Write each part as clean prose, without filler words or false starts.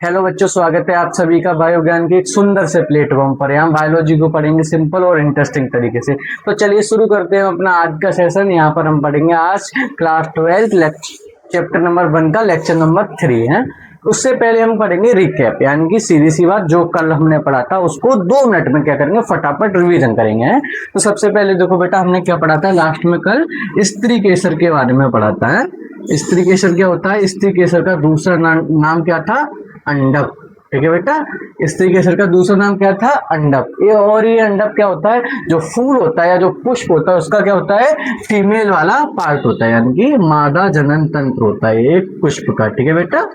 Hello बच्चों, स्वागत है आप सभी का बायो ज्ञान के एक सुंदर से प्लेटफॉर्म पर। यहाँ बायोलॉजी को पढ़ेंगे सिंपल और इंटरेस्टिंग तरीके से। तो चलिए शुरू करते हैं अपना आज का सेशन। यहाँ पर हम पढ़ेंगे आज क्लास 12 चैप्टर नंबर 1 का लेक्चर नंबर 3 है। उससे पहले हम पढ़ेंगे रिकैप, यानी कि सीधी सी बात जो कल हमने पढ़ा था उसको 2 मिनट में क्या करेंगे, फटाफट रिवीजन करेंगे। है तो सबसे पहले देखो बेटा, हमने क्या पढ़ा था लास्ट में कल, स्त्री केसर के बारे में पढ़ा था। स्त्री केसर क्या होता है? स्त्री केसर का दूसरा नाम क्या था? अंडक। ठीक है बेटा, स्त्री केसर का दूसरा नाम क्या था? अंडक। ये अंडक क्या होता है? जो फूल होता है या जो पुष्प होता है उसका क्या होता है? फीमेल वाला पार्ट होता है, यानी कि मादा जनन तंत्र होता है एक पुष्प का। ठीक है बेटा,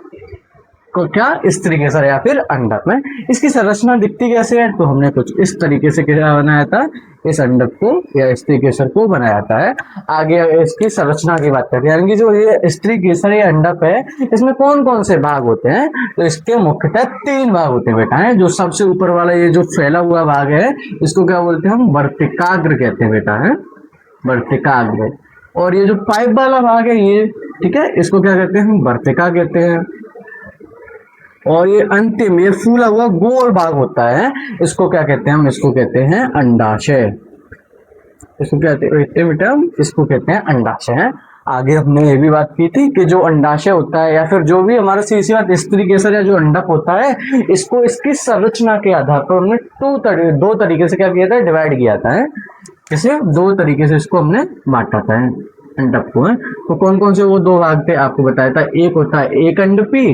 को क्या स्त्री केसर या फिर अंडक में। इसकी संरचना दिखती कैसे है? तो हमने कुछ इस तरीके से क्या बनाया था, इस अंडक को या स्त्री केसर को बनाया था। है आगे इसकी संरचना की बात करते हैं, यानी कि जो ये स्त्री केसर या अंडक है, इसमें कौन कौन से भाग होते हैं? तो इसके मुख्यतः 3 भाग होते हैं बेटा। है जो सबसे ऊपर वाला ये जो फैला हुआ भाग है, इसको क्या बोलते हैं हम? वर्तिकाग्र कहते हैं बेटा। है वर्तिकाग्र। और ये जो पाइप वाला भाग है ये, ठीक है, इसको क्या कहते हैं हम? वर्तिका कहते हैं। और ये अंतिम ये फूला हुआ गोल भाग होता है, इसको क्या कहते हैं हम? इसको कहते हैं अंडाशय। इसको क्या कहते हैं बेटा? इसको कहते हैं अंडाशय। है आगे हमने ये भी बात की थी कि जो अंडाशय होता है या फिर जो भी हमारा सीधी बात स्त्री केसर या जो अंडक होता है, इसको इसकी संरचना के आधार पर हमने 2 तरीके से क्या किया था? डिवाइड किया था। है इसे 2 तरीके से इसको हमने बांटा था अंडक को। है तो कौन कौन से वो 2 भाग थे आपको बताया था। एक होता है एक अंडपी,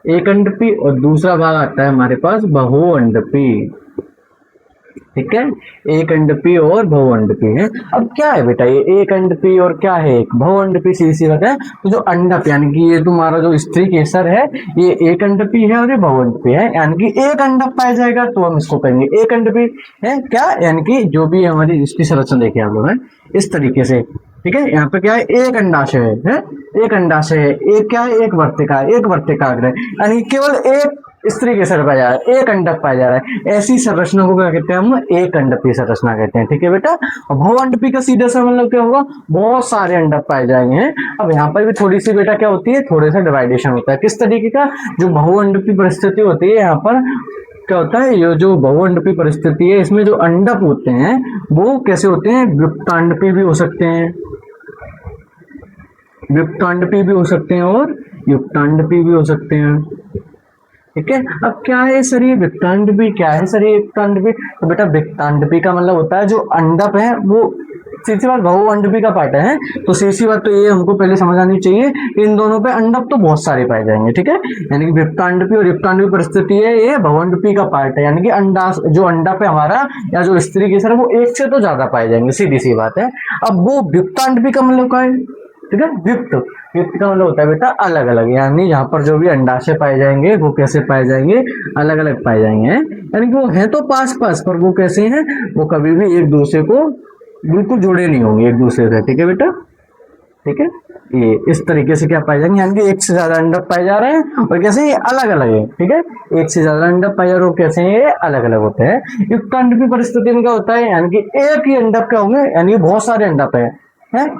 एक अंडपी, और दूसरा भाग आता है हमारे पास बहुअंडपी। ठीक है, एक अंडपी और बहुअंडपी है। अब क्या है बेटा ये एक अंडपी और क्या है एक बहुअंडपी? सीधी बात है। तो जो अंडक यानी कि ये तुम्हारा जो स्त्री केसर है, ये एक अंडपी है और ये बहुअंडपी है, यानी कि एक अंडक पाया जाएगा तो हम इसको कहेंगे एक अंडपी। है क्या, यानी कि जो भी हमारी इसकी संरचना देखे आप लोग, है इस तरीके से। ठीक है, यहाँ पे क्या है? एक अंडाशय है, एक अंडाशय है, एक क्या है? एक वर्तिका, एक वर्तिकाग्र, यानी केवल एक स्त्री केसर पाया जा रहा है, एक अंडक पाया जा रहा है। ऐसी संरचना को क्या कहते हैं हम? एक अंडपी संरचना कहते हैं। ठीक है बेटा, और बहुअंडपी का सीधा सा मतलब क्या होगा? बहुत सारे अंडक पाए जाएंगे। अब यहाँ पर भी थोड़ी सी बेटा क्या होती है, थोड़ा सा डिवाइडेशन होता है। किस तरीके का? जो बहुअंडपी परिस्थिति होती है, यहाँ पर क्या होता है, ये जो बहुअंडपी परिस्थिति है, इसमें जो अंडक होते हैं वो कैसे होते हैं? वियुक्तांडपी भी हो सकते हैं, वियुक्तांडपी भी हो सकते हैं और युक्तांडपी भी हो सकते हैं। ठीक है, अब क्या है सर ये विक्तांडपी? क्या है सर ये विक्तांडपी? तो बेटा विक्तांडपी का मतलब होता है जो अंडक है वो सीधी बात बहुअंडपी का पार्ट है। तो सीधी बात तो ये हमको पहले समझ आनी चाहिए, इन दोनों पे अंडक तो बहुत सारे पाए जाएंगे। ठीक है, यानी कि विक्तांडपी और युक्तांडपी परिस्थिति है, ये बहुअंडपी का पार्ट है, यानी कि अंडा जो अंडा पे हमारा या जो स्त्री केसर है वो एक से तो ज्यादा पाए जाएंगे, सीधी सी बात है। अब वो विक्तांडपी का मतलब क्या है? ठीक है, युक्त, युक्त का मतलब होता है बेटा अलग अलग, यानी यहाँ पर जो भी अंडाशय पाए जाएंगे वो कैसे पाए जाएंगे? अलग अलग पाए जाएंगे। यानी कि वो है तो पास पास, पर वो कैसे हैं? वो कभी भी एक दूसरे को बिल्कुल जुड़े नहीं होंगे एक दूसरे से। ठीक है बेटा, ठीक है, ये इस तरीके से क्या पाए जाएंगे, यानी कि एक से ज्यादा अंडक पाए जा रहे हैं और कैसे ये अलग अलग है। ठीक है, एक से ज्यादा अंडक पाए जा रहे हो, कैसे ये अलग अलग होते हैं। युक्तांडपी परिस्थिति में क्या होता है, यानी कि एक ही अंडक का होंगे, यानी कि बहुत सारे अंडक है।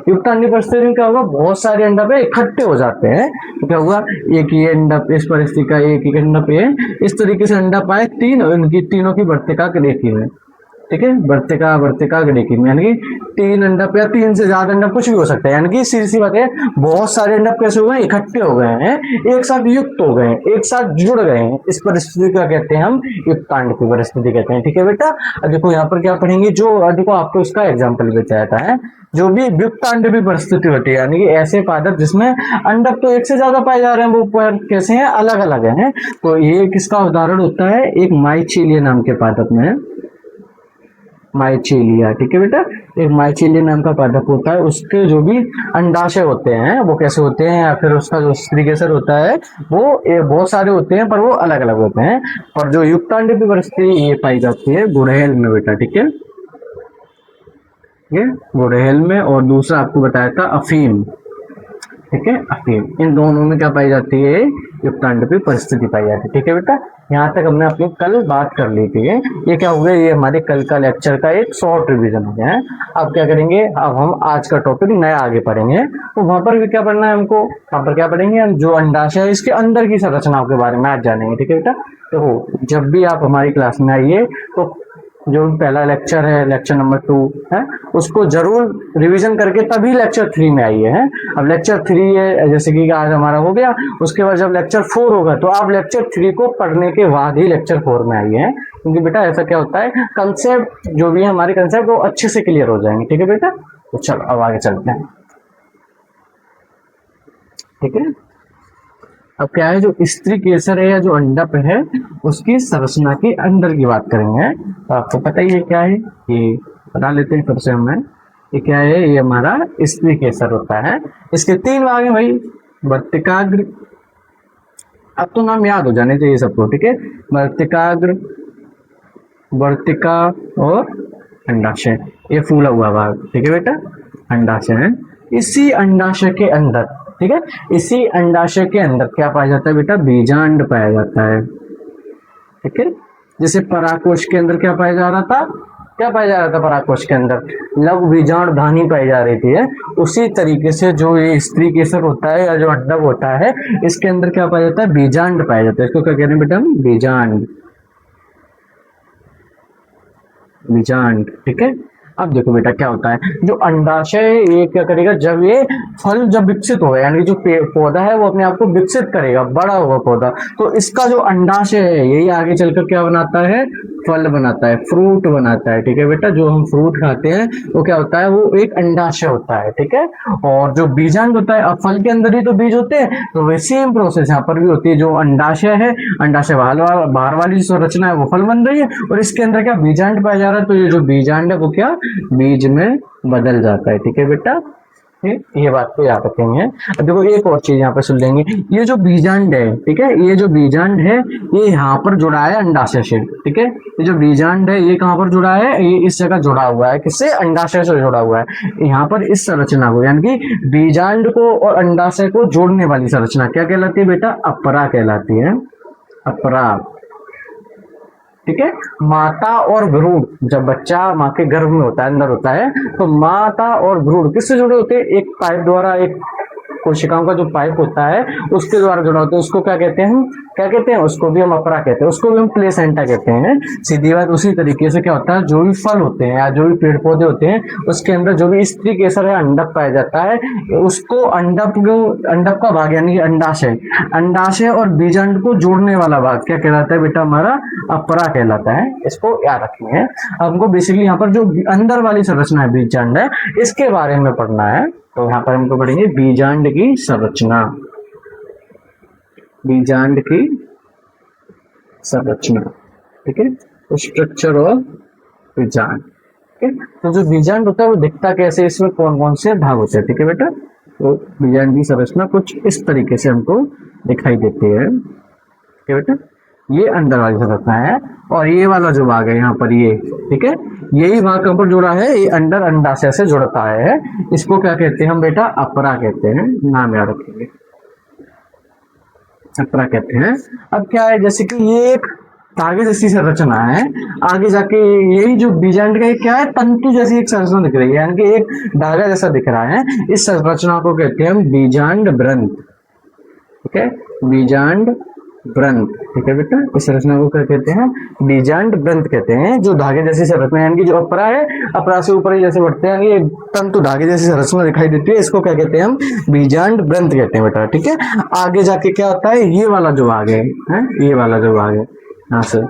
युक्तांडी परिस्थिति में क्या होगा? बहुत सारे अंडक इकट्ठे हो जाते हैं, तो क्या हुआ? एक ही अंडक, इस परिस्थिति का एक ही अंडक है, इस तरीके से अंडक पाए 3, उनकी तीनों की वर्तिका रेखी में। ठीक है, वर्तिका वर्तिका रेखी में, यानी कि 3 अंडक या 3 से ज्यादा अंडक कुछ भी हो सकता है, यानी कि सीधी सी बात है बहुत सारे अंडक कैसे हो गए? इकट्ठे हो गए हैं, एक साथ युक्त हो गए, एक साथ जुड़ गए हैं। इस परिस्थिति का कहते हैं हम युक्तांडपी परिस्थिति कहते हैं। ठीक है बेटा, अब देखो यहाँ पर क्या पढ़ेंगे, जो देखो आपको इसका एग्जाम्पल भी चाहता है, जो भी वियुक्तांडपी परिस्थिति होती है, यानी कि ऐसे पादप जिसमें अंडक तो एक से ज्यादा पाए जा रहे हैं, वो पर कैसे हैं? अलग अलग हैं। तो ये किसका उदाहरण होता है? एक माइचेलिया नाम के पादप में, माइचेलिया। ठीक है बेटा, एक माइचेलिया नाम का पादप होता है, उसके जो भी अंडाशय होते हैं वो कैसे होते हैं, या फिर उसका जो स्त्री केसर होता है वो बहुत सारे होते हैं, पर वो अलग अलग होते हैं। पर जो युक्तांडपी परिस्थिति ये पाई जाती है गुड़हल में बेटा। ठीक है, ये गुड़हल में, और दूसरा आपको बताया था अफीम। ठीक है, अफीम, इन दोनों में क्या पाई जाती है, युक्तांडपी परिस्थिति पाई जाती है। ठीक है बेटा, यहाँ तक हमने अपनी कल बात कर ली थी। ये क्या हो गया, ये हमारे कल का लेक्चर का एक शॉर्ट रिवीजन हो गया है। अब क्या करेंगे, अब हम आज का टॉपिक नया आगे पढ़ेंगे। तो वहां पर भी क्या पढ़ना है हमको, वहां पर क्या पढ़ेंगे हम, जो अंडाशय है इसके अंदर की संरचनाओं के बारे में आज जानेंगे। ठीक है बेटा, तो जब भी आप हमारी क्लास में आइए तो जो पहला लेक्चर है, लेक्चर नंबर 2 है, उसको जरूर रिवीजन करके तभी लेक्चर 3 में आइए हैं। अब लेक्चर 3 है, जैसे कि आज हमारा हो गया, उसके बाद जब लेक्चर 4 होगा तो आप लेक्चर 3 को पढ़ने के बाद ही लेक्चर 4 में आइए हैं, क्योंकि बेटा ऐसा क्या होता है, कंसेप्ट जो भी है हमारे कंसेप्ट वो अच्छे से क्लियर हो जाएंगे। ठीक है बेटा, तो चलो अब आगे चलते हैं। ठीक है, अब क्या है, जो स्त्री केसर है या जो अंडप है उसकी संरचना के अंदर की बात करेंगे। तो आपको पता ही है क्या है, ये बता लेते हैं फिर से हमें, ये क्या है, ये हमारा स्त्री केसर होता है। इसके 3 भाग है भाई, वर्तिकाग्र, अब तो नाम याद हो जाने चाहिए सबको। ठीक है, वर्तिकाग्र, वर्तिका और अंडाशय, ये फूला हुआ भाग। ठीक है बेटा, अंडाशय है। इसी अंडाशय के अंदर, ठीक है, इसी अंडाशय के अंदर क्या पाया जाता है बेटा, बीजांड पाया जाता है। ठीक है, जैसे पराकोश के अंदर क्या पाया जा रहा था, क्या पाया जा रहा था पराकोश के अंदर, लघु बीजांड धानी पाई जा रही थी है। उसी तरीके से जो ये स्त्री केसर होता है या जो अंडक होता है, इसके अंदर क्या पाया जाता है, बीजांड पाया जाता है। इसको क्या कह रहे हैं बेटा हम, बीजांड, बीजांड। ठीक है, अब देखो बेटा क्या होता है, जो अंडाशय ये क्या करेगा, जब ये फल जब विकसित होगा, यानी जो पौधा है वो अपने आप को विकसित करेगा, बड़ा होगा पौधा, तो इसका जो अंडाशय है यही आगे चलकर क्या बनाता है, फल बनाता है, फ्रूट बनाता है। ठीक है बेटा, जो हम फ्रूट खाते हैं वो क्या होता है, वो एक अंडाशय होता है। ठीक है, और जो बीजांड होता है, अब फल के अंदर ही तो बीज होते हैं, तो वही सेम प्रोसेस यहाँ पर भी होती है। जो अंडाशय है, अंडाशय बाहर वाली संरचना है वो फल बन रही है, और इसके अंदर क्या बीजांड पाया जा रहा है, तो ये जो बीजांड है वो क्या बीज में बदल जाता है। ठीक है बेटा, ये बात को याद रखेंगे। अब देखो एक और चीज यहाँ पे सुन लेंगे, ये जो बीजांड है, ठीक है, ये जो बीजांड है ये यहाँ पर जुड़ा है अंडाशय से। ठीक है, ये जो बीजांड है ये कहाँ पर जुड़ा है, ये इस जगह जुड़ा हुआ है, किससे, अंडाशय से जुड़ा हुआ है। यहाँ पर इस संरचना को, यानी कि बीजांड को और अंडाशय को जोड़ने वाली संरचना क्या कहलाती है बेटा, अपरा कहलाती है, अपरा। ठीक है, माता और भ्रूण, जब बच्चा माँ के गर्भ में होता है, अंदर होता है, तो माता और भ्रूण किससे जुड़े होते हैं, एक पाइप द्वारा, एक कोशिकाओं का जो पाइप होता है उसके द्वारा जुड़ा होता है। उसको क्या कहते हैं हम, क्या कहते हैं, उसको भी हम अपरा कहते हैं, उसको भी हम प्लेसेंटा कहते हैं। सीधी बात, उसी तरीके से क्या होता है, जो भी फल होते हैं या जो भी पेड़ पौधे होते हैं उसके अंदर जो भी स्त्री केसर है, अंडक पाया जाता है, उसको अंडक का भाग यानी अंडाशय, अंडाशय और बीजांड को जोड़ने वाला भाग क्या कहलाता है बेटा, हमारा अपरा कहलाता है। इसको याद रखेंगे। हमको बेसिकली यहाँ पर जो अंदर वाली संरचना है बीजांड है, इसके बारे में पढ़ना है। तो यहाँ पर हमको पढ़ेंगे बीजांड की संरचना, बीजांड की संरचना। ठीक है, तो स्ट्रक्चर ऑफ बीजांड। ठीक है, तो जो बीजांड होता है वो दिखता कैसे, इसमें कौन कौन से भाग होते हैं। ठीक है बेटा, तो बीजांड की संरचना कुछ इस तरीके से हमको दिखाई देती है। ठीक है बेटा, ये अंदर वाली संरचना है, और ये वाला जो भाग है यहाँ पर ये, ठीक है, यही भाग कहाँ पर जुड़ा है, ये अंडर अंडाशय से जुड़ता है। इसको क्या कहते हैं हम बेटा, अपरा कहते हैं, नाम याद रखेंगे, अपरा कहते हैं। अब क्या है, जैसे कि ये एक धागे जैसी संरचना है, आगे जाके यही जो बीजांड का क्या है, तंतु जैसी एक संरचना दिख रही है, यानी कि एक धागा जैसा दिख रहा है। इस संरचना को कहते हैं हम बीजांड व्रंत। ठीक है, बीजांड व्रंत। ठीक है बेटा, इस संरचना को क्या कहते हैं, बीजांड व्रंत कहते हैं। जो धागे जैसी संरचना, यानी कि जो अपरा है, अपरा से ऊपर ही जैसे बढ़ते हैं, ये तंतु धागे जैसी संरचना दिखाई देती है, इसको क्या कहते हैं हम, बीजांड व्रंत कहते हैं बेटा। ठीक है, आगे जाके क्या होता है, ये वाला जो भाग है, ये वाला जो भाग है यहाँ से,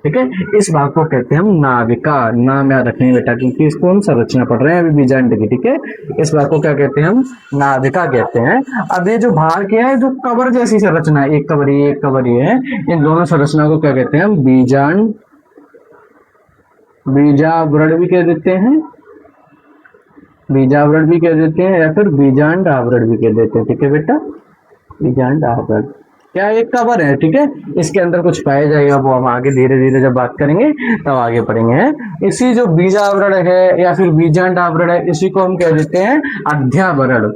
ठीक है, इस भाग को कहते हैं हम नाभिका। नाम याद रखेंगे बेटा, क्योंकि इसको हम संरचना पढ़ रहे हैं अभी बीजांड की। ठीक है, इस भाग को क्या कहते हैं हम, नाभिका कहते हैं। अब ये जो भाग क्या है, जो कवर जैसी संरचना है, एक कवर ये, एक कवर ये है, इन दोनों संरचना को क्या कहते हैं हम, बीजांड, बीजावरण भी कह देते हैं, बीजावरण भी कह देते हैं, या फिर बीजांड आवरण भी कह देते हैं। ठीक है बेटा, बीजांड आवरण क्या एक कवर है। ठीक है, इसके अंदर कुछ पाया जाएगा, वो हम आगे धीरे धीरे जब बात करेंगे तब आगे पढ़ेंगे। इसी जो बीजावरण है या फिर बीजांड आवरण है, इसी को हम कह देते हैं अध्यावरण।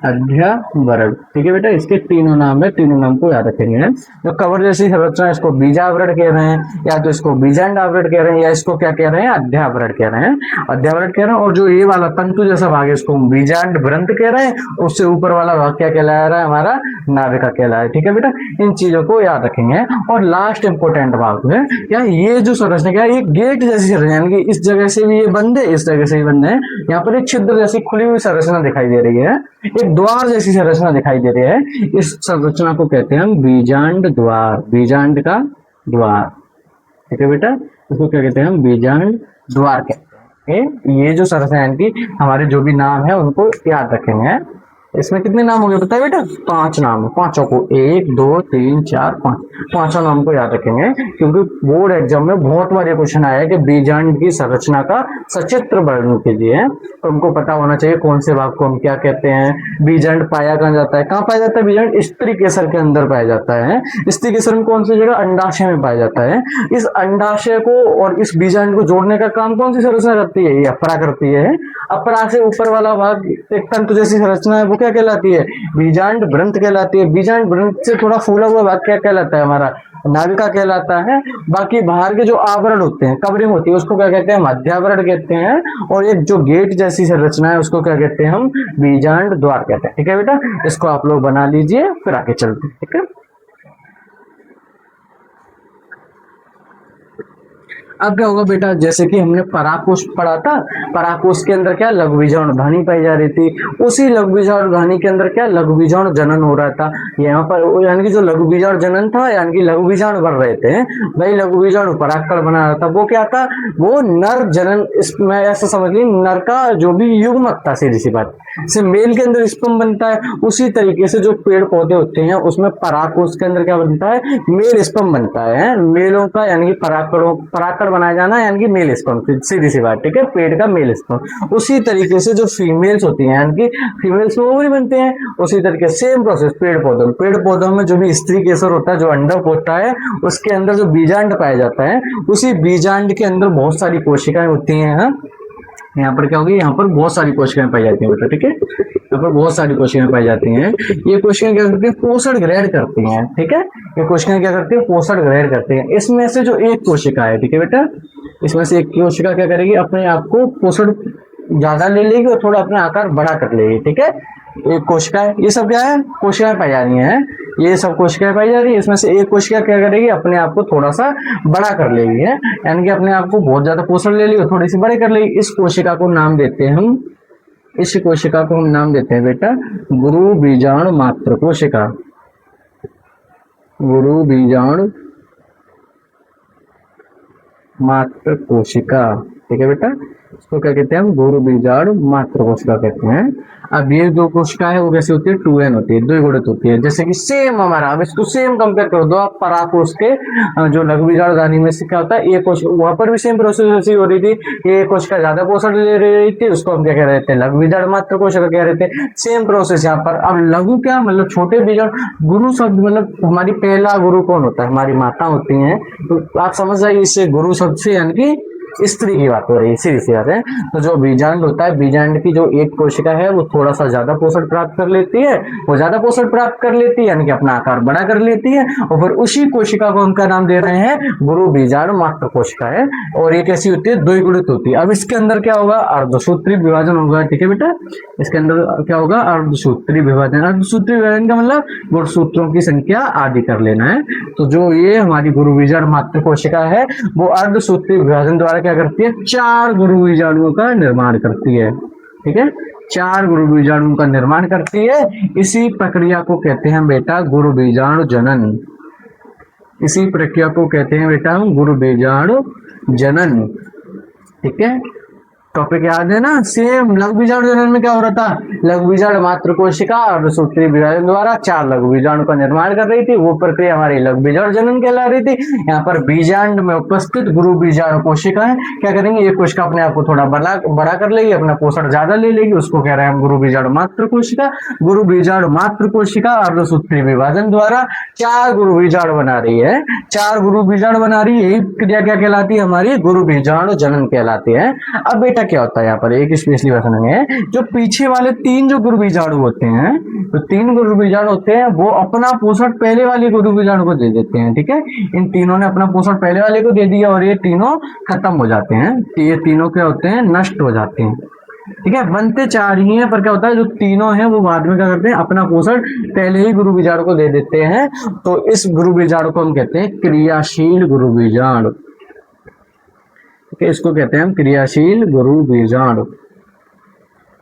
अध्यावरण। ठीक है बेटा, इसके तीनों नाम है, तीनों नाम को याद रखेंगे। जो कवर जैसी संरचना है इसको बीजावरण कह रहे हैं, या तो इसको बीजांड आवरण कह रहे हैं, या इसको क्या कह रहे हैं, अध्यावरण कह रहे हैं, अध्यावरण कह रहे हैं। और जो ये वाला तंतु जैसा भाग है इसको बीजांड व्रंत कह रहे हैं, उससे ऊपर वाला भाग क्या कहला रहा है, हमारा नाभिका कहला है। ठीक है बेटा, इन चीजों को याद रखेंगे। और लास्ट इंपोर्टेंट भाग है क्या, ये जो संरचना क्या है, ये गेट जैसी संरचना, यानी कि इस जगह से भी ये बंद है, इस जगह से भी बंद है। यहाँ पर एक छिद्र जैसी खुली हुई संरचना दिखाई दे रही है, एक द्वार जैसी संरचना दिखाई दे रही है। इस संरचना को कहते हैं हम बीजांड द्वार, बीजांड का द्वार। ठीक है बेटा, इसको क्या कहते हैं हम, बीजांड द्वार कहते हैं। ये जो संरचना है इनकी, हमारे जो भी नाम है उनको याद रखेंगे। इसमें कितने नाम हो गए बताइए बेटा, 5 नाम, पांचों को 1 2 3 4 5, पांचों नाम को याद रखेंगे, क्योंकि बोर्ड एग्जाम में बहुत बार ये क्वेश्चन आया है कि बीजांड की संरचना का सचित्र वर्णन कीजिए। तो हमको पता होना चाहिए कौन से भाग को हम क्या कहते हैं। बीजांड पाया कहाँ जाता है, कहाँ पाया जाता है बीजांड, स्त्री केसर के अंदर पाया जाता है। स्त्री केसर में कौन सी जगह, अंडाशय में पाया जाता है। इस अंडाशय को और इस बीजांड को जोड़ने का काम कौन सी संरचना करती है, ये अपरा करती है। अपरा से ऊपर वाला भाग एक तंतु जैसी संरचना है, वो क्या कहलाती है, बीजांड व्रंत कहलाती है। बीजांड व्रंत से थोड़ा फूला हुआ भाग क्या कहलाता है, हमारा नाभिका कहलाता है। बाकी बाहर के जो आवरण होते हैं, कवरिंग होती है, उसको क्या कहते हैं, मध्यावरण कहते हैं। और एक जो गेट जैसी संरचना है उसको क्या कहते हैं हम, बीजांड द्वार कहते हैं। ठीक है बेटा, इसको आप लोग बना लीजिए, फिर आगे चलते हैं। ठीक है, अब क्या होगा बेटा, जैसे कि हमने पराकोष पढ़ा था, पराकोष के अंदर क्या लघु बीजाणु धानी पाई जा रही थी। उसी लघु बीजाणु धानी के अंदर क्या लघु बीजाणु जनन हो रहा था। यहाँ पर यानी कि जो लघु बीजाणु जनन था, यानी कि लघु बीजाणु बन रहे थे, वही लघु बीजाणु परागकण बना रहा था। वो क्या था, वो नर जनन, इसमें ऐसा समझ ली, नर का जो भी युग्मक था, सीधी सी बात से मेल के अंदर स्पर्म बनता है। उसी तरीके से जो पेड़ पौधे होते हैं उसमें पराकोष के अंदर क्या बनता है, मेल स्पर्म बनता है। मेलों का यानी कि परागकण बनाया जाना, यानी कि मेल स्पर्म, सीधी सी बात। ठीक है, पेड़ का मेल स्पर्म। उसी तरीके से जो फीमेल्स होती हैं, यानी कि फीमेल्स में ओवरी बनते हैं, उसी तरीके सेम प्रोसेस पेड़ पौधों में जो भी स्त्री केसर होता है, जो अंडक होता है, उसके अंदर जो बीजांड पाया जाता है, उसी बीजांड के अंदर बहुत सारी कोशिकाएं होती हैं। यहाँ पर क्या होगी, यहाँ पर बहुत सारी कोशिकाएं पाई जाती हैं बेटा। ठीक है, यहाँ पर बहुत सारी कोशिकाएं पाई जाती हैं। ये कोशिकाएं क्या करती हैं, पोषण ग्रहण करती हैं। ठीक है, ये कोशिकाएं क्या करती हैं, पोषण ग्रहण करती हैं। इसमें से जो एक कोशिका है, ठीक है बेटा, इसमें से एक कोशिका क्या करेगी, अपने आप को पोषण ज्यादा ले लेगी और थोड़ा अपना आकार बड़ा कर लेगी। ठीक है, एक कोशिका है, ये सब क्या है, कोशिकाएं पाई जा रही हैं, ये सब कोशिकाएं पाई जा रही है। इसमें से एक कोशिका क्या करेगी, अपने आप को थोड़ा सा बड़ा कर लेगी है, यानी कि अपने आप को बहुत ज्यादा पोषण ले ली और थोड़ी सी बड़ी कर लेगी। इस कोशिका को नाम देते हैं हम, इस कोशिका को हम नाम देते हैं बेटा गुरु बीजाणु मात्र कोशिका, गुरु बीजाणु मात्र कोशिका। ठीक है बेटा, इसको क्या कहते हैं हम, गुरु बीजाणु मात्र कोशिका कहते हैं। अब ये जो कोशिका है वो कैसी होती है, 2n होती है, द्विगुणित होती है। जैसे कि सेम हमारा, अब इसको सेम कंपेयर कर दो आप पराकोष के जो लघु बीजाणु धानी में से क्या होता है, एक कोशिका, वहां पर भी सेम प्रोसेस ऐसी हो रही थी, ये कोशिका ज्यादा पोषण ले रही थी, उसको हम क्या कह रहे थे, लघु बीजाणु मात्र कोशिका कह रहे थे। सेम प्रोसेस यहाँ पर। अब लघु क्या मतलब छोटे बीजाणु, गुरु शब्द मतलब हमारी पहला गुरु कौन होता है, हमारी माता होती है। तो आप समझ जाइए, इससे गुरु शब्द से यानी कि स्त्री की बात हो रही है, सीधी सी बात है। तो जो बीजांड होता है, बीजांड की जो एक कोशिका है वो थोड़ा सा ज्यादा पोषण प्राप्त कर लेती है, वो ज्यादा पोषण प्राप्त कर लेती है, यानी कि अपना आकार बड़ा कर लेती है, और फिर उसी कोशिका को हम क्या नाम दे रहे हैं, गुरु बीजाणु मात्र कोशिका है। और ये कैसी होती है, द्विगुणित होती है। अब इसके अंदर क्या होगा, अर्धसूत्री विभाजन होगा। ठीक है बेटा, इसके अंदर क्या होगा, अर्धसूत्री विभाजन। अर्धसूत्री विभाजन का मतलब गुणसूत्रों की संख्या आदि कर लेना है। तो जो ये हमारी गुरु बीजाणु मात्र कोशिका है वो अर्धसूत्री विभाजन द्वारा क्या करती है, 4 गुरु बीजाणुओं का निर्माण करती है। ठीक है, 4 गुरु बीजाणुओं का निर्माण करती है। इसी प्रक्रिया को कहते हैं बेटा गुरु बीजाणु जनन। इसी प्रक्रिया को कहते हैं बेटा हम गुरु बीजाणु जनन। ठीक है, टॉपिक याद है ना। सेम लघु बीजाणु जनन में क्या हो रहा था, लघु बीजाणु मात्र कोशिका अर्धसूत्री विभाजन द्वारा 4 लघु बीजाणु का निर्माण कर रही थी, वो प्रक्रिया हमारी लघु बीजाणु जनन कहला रही थी। यहाँ पर बीजांड में उपस्थित गुरु बीजाणु कोशिका है, क्या करेंगे, ये कोशिका अपने आप को थोड़ा बड़ा कर लेगी, अपना पोषण ज्यादा ले लेगी, उसको कह रहे हैं हम गुरु बीजाणु मात्र कोशिका। गुरु बीजाणु मात्र कोशिका अर्धसूत्री विभाजन द्वारा 4 गुरु बीजाणु बना रही है, 4 गुरु बीजाणु बना रही है। यही क्रिया क्या कहलाती है, हमारी गुरु बीजाणु जनन कहलाती है। अब बेटा बेटा क्या होता है यहाँ पर एक स्पेशली वर्जन है, जो पीछे वाले 3 जो गुरु बीजाणु होते हैं, तो 3 गुरु बीजाणु होते हैं वो अपना पोषण पहले वाले गुरु बीजाणु को दे देते हैं। ठीक है, इन तीनों ने अपना पोषण पहले वाले को दे दिया और ये तीनों खत्म हो जाते हैं, ये तीनों क्या होते हैं, नष्ट हो जाते हैं। ठीक है, बनते 4 ही हैं, पर क्या होता है जो तीनों हैं वो बाद में क्या करते हैं, अपना पोषण पहले ही गुरु बीजाणु को दे देते हैं। तो इस गुरु बीजाणु को हम कहते हैं क्रियाशील गुरु बीजाणु। ठीक है, इसको कहते हैं हम क्रियाशील गुरु बीजाणु।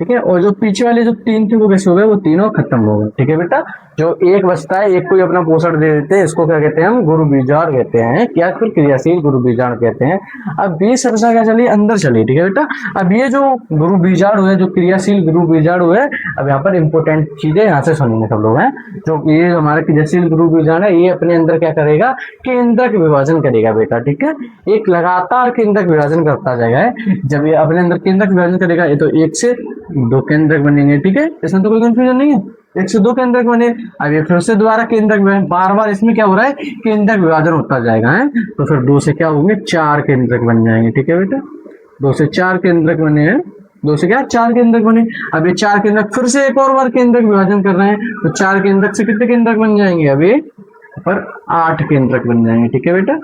ठीक है, और जो पीछे वाले जो 3 थे वो कैसे हो गए, वो तीनों खत्म हो गए। ठीक है बेटा, जो एक बचता है, एक को ही अपना पोषण दे देते हैं, इसको क्या कहते हैं, हम गुरु बीजाणु कहते हैं, क्या फिर क्रियाशील गुरु बीजाणु कहते हैं। अब ये संरचना क्या चली, अंदर चली। ठीक है बेटा, अब ये जो गुरु बीजाणु है, जो क्रियाशील गुरु बीजाणु है, अब यहाँ पर इंपोर्टेंट चीजें यहाँ से सुनेंगे सब लोग हैं। जो ये हमारा क्रियाशील गुरु बीजाणु है, ये अपने अंदर क्या करेगा, केंद्रक विभाजन करेगा बेटा। ठीक है, एक लगातार केंद्रक विभाजन करता जाएगा। जब ये अपने अंदर केंद्रक विभाजन करेगा, ये तो 1 से 2 केंद्रक बनेंगे। ठीक है, इसमें तो कोई कंफ्यूजन नहीं है, 1 से 2 केंद्रक बने। अब ये फिर से दोबारा केंद्रक, बार बार इसमें क्या हो रहा है, केंद्रक विभाजन होता जाएगा है। तो फिर 2 से क्या होंगे, 4 केंद्रक बन जाएंगे। ठीक है बेटा, 2 से 4 केंद्रक बने हैं, 2 से क्या 4 केंद्रक बने। अब ये 4 केंद्रक फिर से एक और बार केंद्रक विभाजन कर रहे हैं, तो 4 केंद्रक से कितने केंद्रक बन जाएंगे, अब ये पर 8 केंद्रक बन जाएंगे। ठीक है बेटा,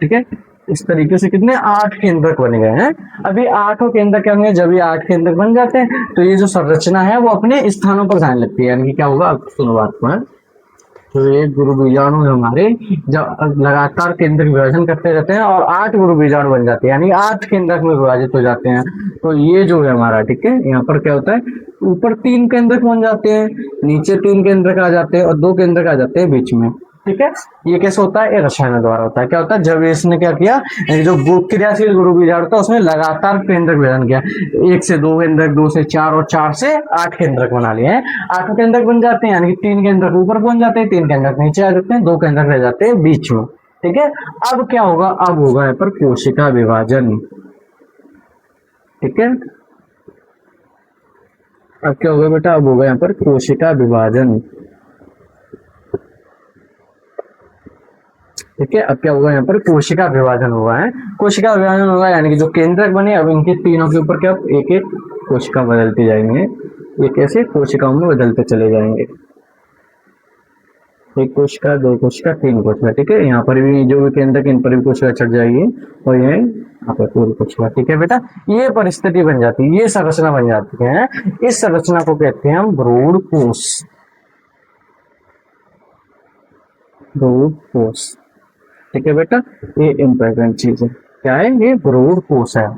ठीक है, इस तरीके से कितने 8 केंद्रक बन गए हैं। अभी 8 केंद्रक क्या होंगे, जब ये 8 केंद्रक बन जाते हैं तो ये जो संरचना है वो अपने स्थानों पर जाने लगती है। यानी कि क्या होगा, अब सुनो बात को, तो ये गुरु बीजाणु हमारे जब लगातार केंद्रक विभाजन करते रहते हैं और 8 गुरु बीजाणु बन जाते हैं, यानी 8 केंद्रक में विभाजित हो जाते हैं। तो ये जो है हमारा, ठीक है, यहाँ पर क्या होता है, ऊपर 3 केंद्रक बन जाते हैं, नीचे 3 केंद्रक आ जाते हैं और 2 केंद्रक आ जाते हैं बीच में। ठीक है, ये कैसे होता है, ये रसायन द्वारा होता है। क्या होता है, जब इसने क्या किया, जो क्रियाशील गुरु बीजाणु था उसमें लगातार केंद्रक विभाजन किया, 1 से 2 केंद्रक, 2 से 4 और 4 से 8 केंद्रक बना लिए हैं। 8 केंद्रक बन जाते हैं, यानी कि 3 केंद्रक ऊपर बन जाते हैं, 3 केंद्रक नीचे आ जाते हैं, 2 केंद्रक रह जाते हैं बीच में। ठीक है, अब क्या होगा, अब होगा यहाँ पर कोशिका विभाजन। ठीक है, अब क्या होगा बेटा, अब होगा यहाँ पर कोशिका विभाजन। ठीक है, अब क्या होगा, यहाँ पर कोशिका विभाजन हुआ है। कोशिका विभाजन होगा यानी कि जो केंद्रक बने, अब इनके तीनों के ऊपर क्या एक एक कोशिका बदलती जाएंगे, ये कैसे कोशिकाओं में बदलते चले जाएंगे, 1 कोशिका, 2 कोशिका, 3 कोशिका। ठीक है, यहाँ पर भी जो भी केंद्रक, इन पर भी कोशिका चढ़ जाएगी और ये यहाँ पर पूरी कोशिका। ठीक है बेटा, ये परिस्थिति बन जाती है, ये संरचना बन जाती है। इस संरचना को कहते हैं हम भ्रूण कोश। भ्रूण कोश, ठीक है बेटा, ये इम्पोर्टेंट चीज है। क्या है, ये भ्रूण कोश है।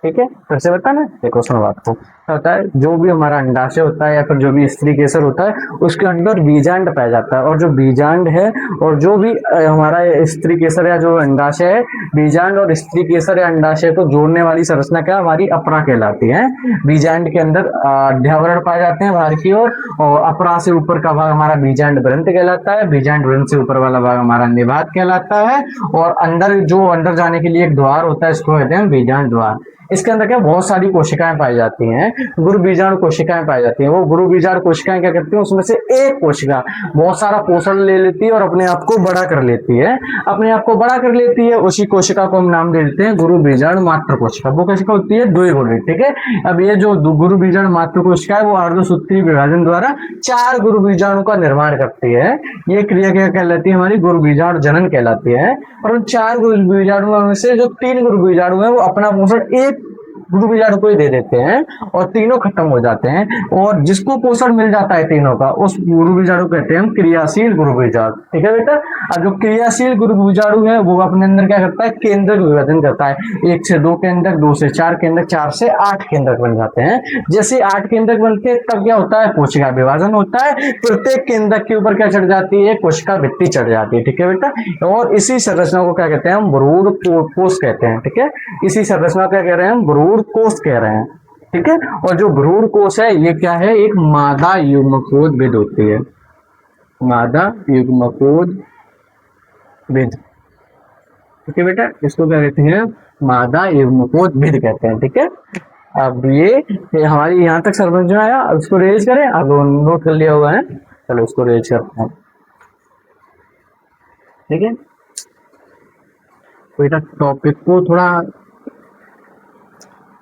ठीक है, फिर से बताना, देखो सुनो बात को, क्या होता है, जो भी हमारा अंडाशय होता है या फिर जो भी स्त्री केसर होता है, उसके अंदर बीजांड पाया जाता है। और जो बीजांड है और जो भी हमारा स्त्री केसर या जो अंडाशय है, बीजांड और स्त्री केसर या अंडाशय को जोड़ने वाली संरचना क्या हमारी अपरा कहलाती है। बीजांड के अंदर अध्यावरण पाए जाते हैं बाहर की ओर, और अपरा से ऊपर का भाग हमारा बीजांड ग्रंथ कहलाता है, बीजांड ग्रंथ से ऊपर वाला भाग हमारा निभाग कहलाता है, और अंदर जो अंदर जाने के लिए एक द्वार होता है, इसको कहते हैं बीजांड द्वार। इसके अंदर क्या बहुत सारी कोशिकाएं पाई जाती हैं, गुरु बीजाणु कोशिकाएं पाई जाती हैं। वो गुरु बीजाणु कोशिकाएं क्या करती हैं, उसमें से एक कोशिका बहुत सारा पोषण ले लेती है और अपने आप को बड़ा कर लेती है। अपने आप को बड़ा कर लेती है, उसी कोशिका को हम नाम दे देते हैं गुरु बीजाणु मात्र कोशिका। वो कोशिका होती है द्विगुणित। ठीक है, अब ये जो गुरु बीजाणु मात्र कोशिका है वो अर्धसूत्री विभाजन द्वारा 4 गुरु बीजाणु का निर्माण करती है। ये क्रिया क्या कहलाती है, हमारी गुरु बीजाणु जनन कहलाती है। और उन 4 गुरु बीजाणुओं में से जो 3 गुरु बीजाणु है वो अपना पोषण एक गुरु बीजाणु को ही दे देते हैं और तीनों खत्म हो जाते हैं। और जिसको पोषण मिल जाता है तीनों का, उस गुरु बीजाणु कहते हैं हम क्रियाशील गुरु बीजाणु। ठीक है बेटा, अब जो क्रियाशील गुरु बीजाणु है वो अपने अंदर क्या करता है, केंद्रक विभाजन करता है। 1 से 2 केंद्रक, 2 से 4 केंद्रक, 4 से 8 केंद्रक बन जाते हैं। जैसे 8 केंद्रक बनते हैं तब क्या होता है, कोशिका विभाजन होता है। प्रत्येक केंद्रक के ऊपर क्या चढ़ जाती है, कोशिका भित्ति चढ़ जाती है। ठीक है बेटा, और इसी संरचना को क्या कहते हैं, हम भ्रूण कोश कहते हैं। ठीक है, इसी संरचना को क्या कह रहे हैं, हम भ्रूण कोश कह रहे हैं। ठीक है, और जो भ्रूण कोश है ये क्या है, एक मादा युग्मकोद भिद होती है, मादा युग्मकोद भिद। ठीक है बेटा, इसको क्या कहते हैं, मादा युग्मकोद भिद कहते हैं। ठीक है, अब ये हमारी यहाँ तक समझ में आया। अब इसको रेज करें, अब नोट कर लिया हुआ है, चलो इसको रेज करते हैं। ठीक है, बेटा टॉपिक को थोड़ा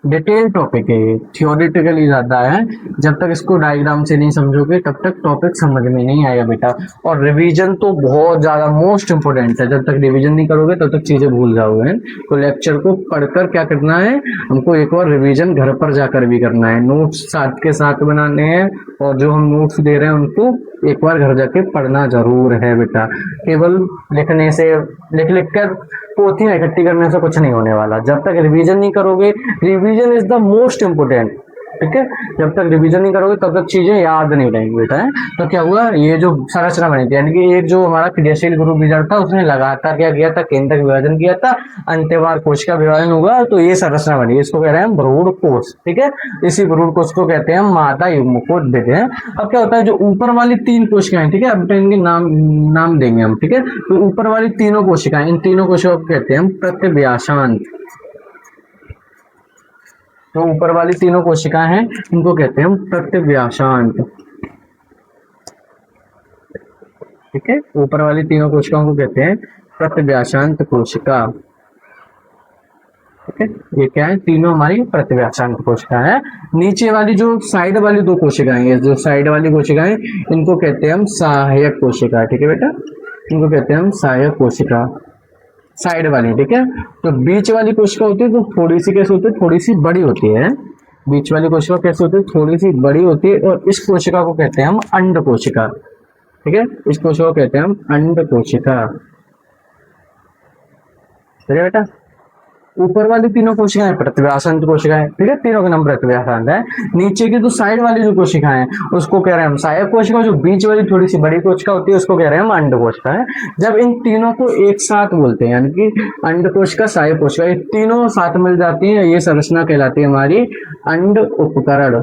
डिटेल टॉपिक है, ये थियोरिटिकली ज्यादा है। जब तक इसको डायग्राम से नहीं समझोगे तब तक टॉपिक समझ में नहीं आएगा बेटा। और रिवीजन तो बहुत ज्यादा मोस्ट इंपोर्टेंट है, जब तक रिवीजन नहीं करोगे तब तक चीजें भूल जाओगे। तो लेक्चर को पढ़कर क्या करना है, हमको एक और रिवीजन घर पर जाकर भी करना है, नोट्स साथ के साथ बनाने हैं, और जो हम नोट्स दे रहे हैं उनको एक बार घर जाके पढ़ना जरूर है बेटा। केवल लिखने से, लिख लिख कर पोथियां इकट्ठी करने से कुछ नहीं होने वाला। जब तक रिवीजन नहीं करोगे, revision is the most important, ठीक है। जब तक रिवीजन नहीं करोगे तब तक चीजें याद नहीं रहेंगी बेटा, है। तो क्या हुआ, ये जो संरचना बनी थी, यानी कि एक जो हमारा क्रियाशील ग्रुप विजार्ड था उसने लगातार क्या किया था, केंद्रक विभाजन किया था, अंत्यवार कोश का विभाजन हुआ, तो ये संरचना बनी। इसको कह रहे हैं भ्रूण कोश, ठीक है। इसी भ्रूण कोश को कहते हैं मादा युग्म कोश देते हैं। अब क्या होता है, जो ऊपर वाली 3 कोशिकाएं, ठीक है, अब इनके नाम देंगे हम, ठीक है। तो ऊपर वाली तीनों कोशिकाएं, इन तीनों कोशिकाओं को कहते हैं हम प्रतिव्यासांत। तो ऊपर वाली तीनों कोशिकाएं हैं, इनको कहते हैं हम प्रतिव्यासांत, ठीक है। ऊपर वाली तीनों कोशिकाओं को कहते हैं प्रतिव्यासांत कोशिका, ठीक है। ये क्या है, तीनों हमारी प्रतिव्यासांत कोशिका है। नीचे वाली जो साइड वाली 2 कोशिकाएं, ये जो साइड वाली कोशिकाएं, इनको कहते हैं हम सहायक कोशिका, ठीक है बेटा। इनको कहते हैं हम सहायक कोशिका, साइड वाली, ठीक है। तो बीच वाली कोशिका होती है तो थोड़ी सी कैसे होती है, थोड़ी सी बड़ी होती है। बीच वाली कोशिका कैसे होती है, थोड़ी सी बड़ी होती है, और इस कोशिका को कहते हैं हम अंड कोशिका, ठीक है। इस कोशिका को कहते हैं हम अंड कोशिका, ठीक है बेटा। ऊपर वाली तीनों कोशिकाएं प्रतिव्यासांत कोशिकाएं, ठीक है, तीनों का नाम प्रतिव्यासांत है। नीचे की जो साइड वाली जो कोशिकाएं हैं उसको कह रहे हैं हम सहायक कोशिका। जो बीच वाली थोड़ी सी बड़ी कोशिका होती है उसको कह रहे हैं हम अंड कोशिका है। जब इन तीनों को एक साथ बोलते हैं, यानी कि अंड कोशिका, सहायक कोशिका, ये तीनों साथ मिल जाती है, ये संरचना कहलाती है हमारी अंड उपकरण,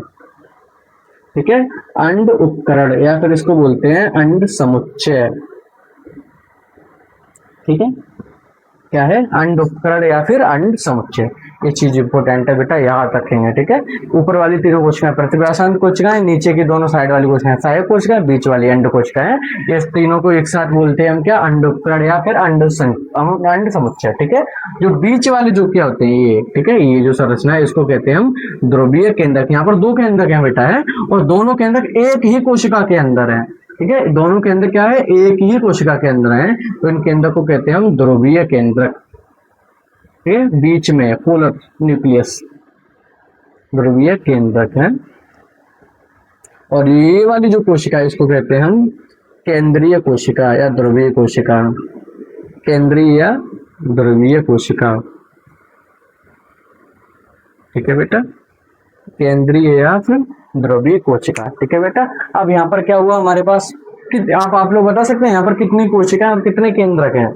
ठीक है। अंड उपकरण, या फिर इसको बोलते हैं अंड समुच्चय, ठीक है। क्या है, अंड उपकरण या फिर अंड समुच्चय। ये चीज इंपोर्टेंट है बेटा, याद रखेंगे, ठीक है। ऊपर वाली तीनों कोशिकाएं प्रतिव्यासांत कोशिकाएं, नीचे की दोनों साइड वाली कोशिकाएं सहायक कोशिकाएं, बीच वाली अंड कोशिकाएं। ये तीनों को एक साथ बोलते हैं हम क्या, अंड उपकरण या फिर अंड समुच्चय, ठीक है। जो बीच वाले जो क्या होते हैं ये, ठीक है, ये जो संरचना है इसको कहते हैं हम ध्रुवीय केंद्रक। यहाँ पर 2 केंद्रक है बेटा, है, और दोनों केंद्रक एक ही कोशिका के अंदर है, ठीक है। दोनों केंद्र क्या है, एक ही कोशिका के अंदर है, तो इन केंद्र को कहते हैं हम ध्रुवीय केंद्रक, ठीक है। बीच में पोलर न्यूक्लियस, ध्रुवीय केंद्रक है। और ये वाली जो कोशिका है इसको कहते हैं हम केंद्रीय कोशिका या ध्रुवीय कोशिका, केंद्रीय या ध्रुवीय कोशिका, ठीक है बेटा, केंद्रीय या फिर ध्रुवीय कोशिका, ठीक है बेटा। अब यहाँ पर क्या हुआ हमारे पास, आप लोग बता सकते हैं यहाँ पर कितनी कोशिका और कितने केंद्रक हैं?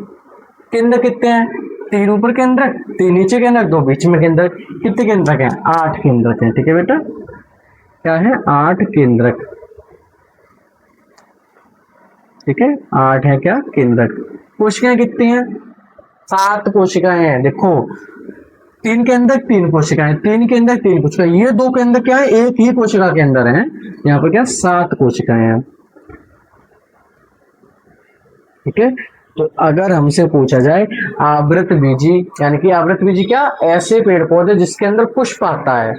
केंद्र कितने हैं? 3 ऊपर केंद्रक, 3 नीचे केंद्रक, 2 बीच में केंद्रक। कितने केंद्रक हैं? 8 केंद्रक हैं, ठीक है बेटा। क्या है? 8 केंद्रक, ठीक है, 8 है क्या केंद्रक। कोशिकाएं कितनी हैं? 7 कोशिकाएं हैं। देखो 3 केंद्रक 3 कोशिकाएं, 3 केंद्रक 3 कोशिकाएं, ये 2 केंद्रक क्या है, एक ही कोशिका के अंदर है। यहाँ पर क्या 7 कोशिकाएं हैं, ठीक है। तो अगर हमसे पूछा जाए आवृत बीजी, यानी कि आवृत बीजी क्या, ऐसे पेड़ पौधे जिसके अंदर पुष्प आता है,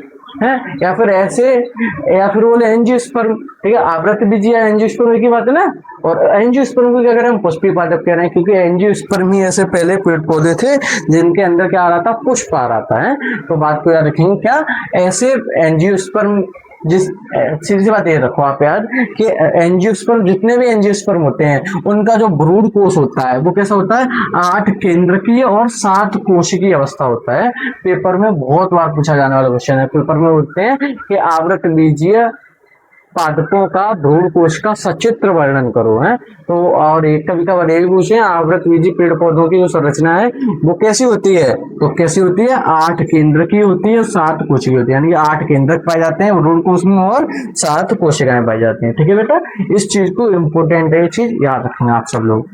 या फिर ऐसे, या फिर बोले एंजियोस्पर्म, ठीक है। आवृत बीजी या एंजियोस्पर्म की बात है ना। और एंजियोस्पर्म को क्या करें हम, पुष्पी पादप कह रहे हैं, क्योंकि एंजियोस्पर्म ही ऐसे पहले पेड़ पौधे थे जिनके अंदर क्या आ रहा था, पुष्प आ रहा था, है। तो बात को याद रखेंगे, क्या ऐसे एंजियोस्पर्म, जिस सीधी सी बात ये रखो आप याद कि एंजियोस्पर्म, जितने भी एंजियोस्पर्म होते हैं उनका जो भ्रूण कोश होता है वो कैसा होता है, 8 केंद्रकीय और 7 कोशिकीय अवस्था होता है। पेपर में बहुत बार पूछा जाने वाला क्वेश्चन है। पेपर में बोलते हैं कि आवृत बीजीय पादपों का भ्रूण कोश का सचित्र वर्णन करो, है। तो और एक कभी कभार ये भी पूछे आवृत बीजी पेड़ पौधों की जो संरचना है वो कैसी होती है, तो कैसी होती है, 8 केंद्रकीय होती है, 7 कोशिकीय होती है, यानी कि 8 केंद्रक पाए जाते हैं भ्रूण कोश में और 7 कोशिकाएं पाई जाती हैं, ठीक है बेटा। इस चीज को इंपोर्टेंट है, ये चीज याद रखेंगे आप सब लोग,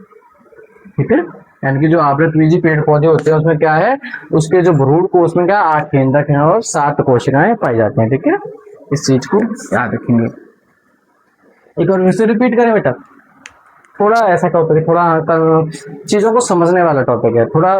ठीक है। यानी कि जो आवृत बीजी पेड़ पौधे होते हैं उसमें क्या है, उसके जो भ्रूण कोश में क्या 8 केंद्रक हैं और 7 कोशिकाएं पाई जाती हैं, ठीक है। इस चीज को याद रखेंगे। एक और फिर से रिपीट करें बेटा, थोड़ा ऐसा टॉपिक है, थोड़ा चीज़ों को समझने वाला टॉपिक है, थोड़ा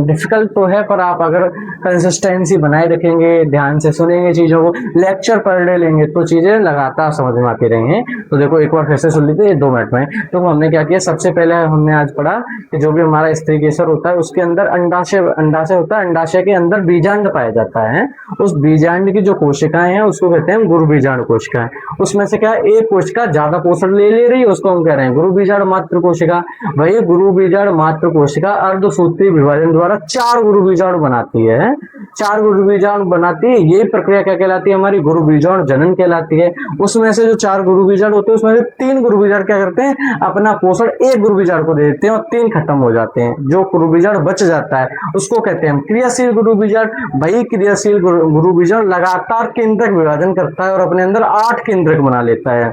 डिफिकल्ट तो है, पर आप अगर कंसिस्टेंसी बनाए रखेंगे, ध्यान से सुनेंगे चीज़ों को, लेक्चर पर डे लेंगे तो चीज़ें लगातार समझ में आती रहेंगी। तो देखो एक बार फिर से सुन लीजिए 2 मिनट में। तो हमने क्या किया, सबसे पहले हमने आज पढ़ा कि जो भी हमारा स्त्री केसर होता है उसके अंदर अंडाशय होता है, अंडाशय के अंदर बीजांड पाया जाता है। उस बीजांड की जो कोशिकाएं हैं उसको कहते हैं गुरु बीजांड कोशिकाएं। उसमें से क्या एक कोशिका ज्यादा पोषण ले रही है, उसको हम कह रहे हैं गुरु बीजांड मात्र कोशिका। वही गुरु बीजांड मात्र कोशिका अर्धसूत्रीय विभाजन द्वारा 4 गुरु बीजाणु बनाती है। 4 गुरु बीजाणु बनाती है, ये प्रक्रिया क्या कहलाती है, हमारी गुरु बीजाणु जनन कहलाती है। उसमें से जो 4 गुरु बीजाणु होते हैं उसमें से 3 गुरु बीजाणु क्या करते हैं, अपना पोषण एक गुरु बीजाणु को दे देते हैं और 3 खत्म हो जाते हैं। जो गुरु बीजाणु बच जाता है उसको कहते हैं क्रियाशील गुरु बीजाणु। वही क्रियाशील गुरु बीजाणु लगातार केंद्रक विभाजन करता है और अपने अंदर 8 केंद्रक बना लेता है।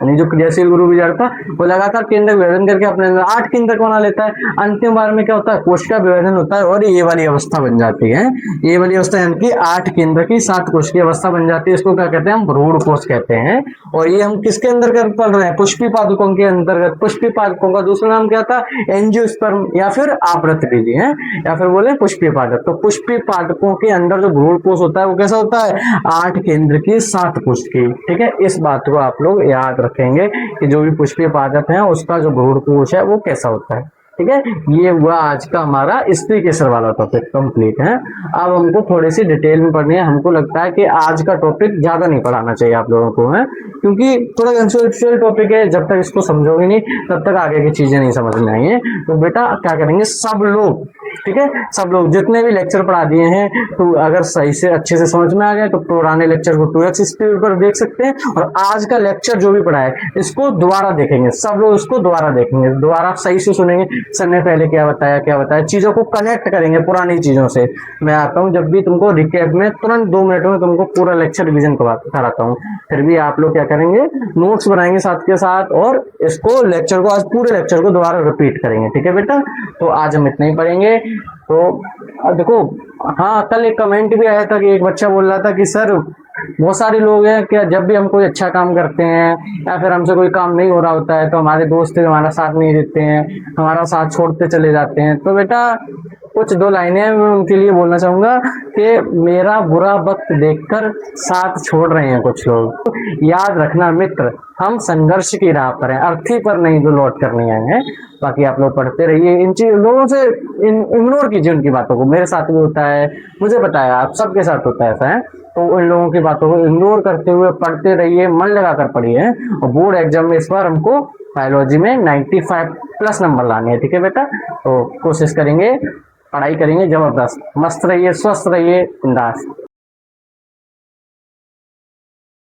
यानी जो क्रियाशील गुरु बीजाणु था वो लगातार केंद्रक विभाजन करके अपने अंदर 8 केंद्रक बना लेता है। अंतिम बार में क्या होता है, कोशिका विभाजन होता है और ये वाली अवस्था बन जाती है। ये वाली अवस्था यानी कि 8 केंद्र की 7 कोश की अवस्था बन जाती है। इसको क्या कहते हैं, हम भ्रूण कोश कहते हैं। और ये हम किसके अंतर्गत पढ़ रहे हैं, पुष्पी पादुकों के अंतर्गत। पुष्पी पादुकों का दूसरा नाम क्या था, एंजियोस्पर्म या फिर आवृत बीजी है, या फिर बोले पुष्पी पादप। तो पुष्पी पादपों के अंदर जो भ्रूण कोश होता है वो कैसा होता है, 8 केंद्र की 7 कोश की। ठीक है, इस बात को आप लोग याद रखेंगे कि जो भी पुष्पीय पादप है उसका जो भ्रूण कोश है वो कैसा होता है। ठीक है, ये हुआ आज का हमारा स्त्री केसर वाला टॉपिक कंप्लीट है। अब हमको थोड़ी सी डिटेल में पढ़नी है। हमको लगता है कि आज का टॉपिक ज्यादा नहीं पढ़ाना चाहिए आप लोगों को, है क्योंकि थोड़ा कंसेप्चुअल टॉपिक है। जब तक इसको समझोगे नहीं तब तक आगे की चीजें नहीं समझ में आएंगे। तो बेटा क्या करेंगे सब लोग, ठीक है, सब लोग जितने भी लेक्चर पढ़ा दिए हैं तो अगर सही से अच्छे से समझ में आ गए तो पुराने लेक्चर को 2x स्पीड पर देख सकते हैं, और आज का लेक्चर जो भी पढ़ा है इसको दोबारा देखेंगे। सब लोग इसको दोबारा देखेंगे, दोबारा सही से सुनेंगे, सर ने पहले क्या बताया, चीजों को कनेक्ट करेंगे पुरानी चीजों से। मैं आता हूँ जब भी तुमको रिकैप में तुरंत 2 मिनट में तुमको पूरा लेक्चर रिवीजन कराता हूँ। फिर भी आप लोग क्या करेंगे, नोट्स बनाएंगे साथ के साथ और इसको लेक्चर को, आज पूरे लेक्चर को दोबारा रिपीट करेंगे। ठीक है बेटा, तो आज हम इतना ही पढ़ेंगे। तो देखो, हाँ कल एक कमेंट भी आया था कि एक बच्चा बोल रहा था कि सर बहुत सारे लोग हैं क्या, जब भी हम कोई अच्छा काम करते हैं या फिर हमसे कोई काम नहीं हो रहा होता है तो हमारे दोस्त हमारा साथ नहीं देते हैं, हमारा साथ छोड़ते चले जाते हैं। तो बेटा कुछ 2 लाइनें मैं उनके लिए बोलना चाहूंगा कि मेरा बुरा वक्त देखकर साथ छोड़ रहे हैं कुछ लोग। याद रखना मित्र, हम संघर्ष की राह पर हैं, अर्थी पर नहीं जो लौट कर नहीं आए हैं। बाकी आप लोग पढ़ते रहिए, इन लोगों से इग्नोर कीजिए उनकी बातों को। मेरे साथ भी होता है, मुझे पता है आप सबके साथ होता है ऐसा है। तो उन लोगों की बातों को इग्नोर करते हुए पढ़ते रहिए, मन लगाकर पढ़िए। और बोर्ड एग्जाम में इस बार हमको बायोलॉजी में 95+ नंबर लाने हैं। ठीक है बेटा, तो कोशिश करेंगे, पढ़ाई करेंगे जबरदस्त। मस्त रहिए, स्वस्थ रहिए, बिंदास।